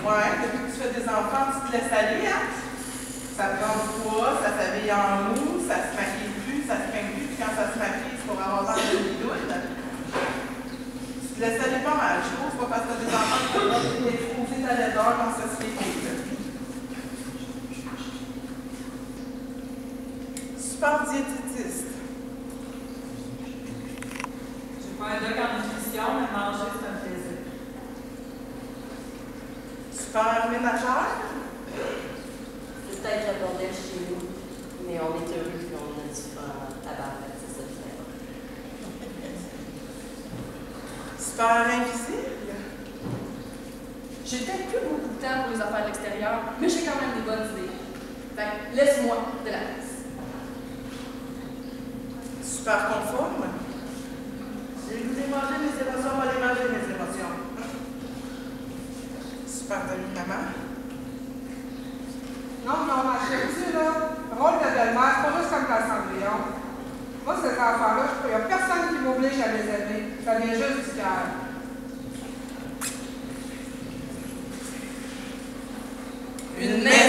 Ouais, depuis que tu fais des enfants, tu te laisses aller, hein? Ça prend du poids, ça s'habille en mou, ça se maquille plus, ça se peigne plus, puis quand ça se maquille, c'est pour avoir l'air de bidoune. Tu te laisses aller pas mal, je trouve, pas parce que t'as des enfants qui vont éprouver ta laideur quand ça se fait vivre. Super diététiste. J'ai pas un doc en nutrition, mais manger, c'est un plaisir. Super ménagère. C'est peut-être le bordel chez nous, mais on est heureux puis on a du fun tabac, c'est ça le fait. Super invisible. J'ai peut-être plus beaucoup de temps pour les affaires de l'extérieur, mais j'ai quand même des bonnes idées. Fait que laisse-moi de la place. Super conforme. J'ai le goût de manger mes émotions, on va les manger mes émotions. Super demi-maman. Non, ma chérie, là, rôle de belle-mère, c'est pas juste comme la Cendrillon. Moi, ces enfants-là, il n'y a personne qui m'oblige à les aimer. Ça vient juste du cœur. Une maison.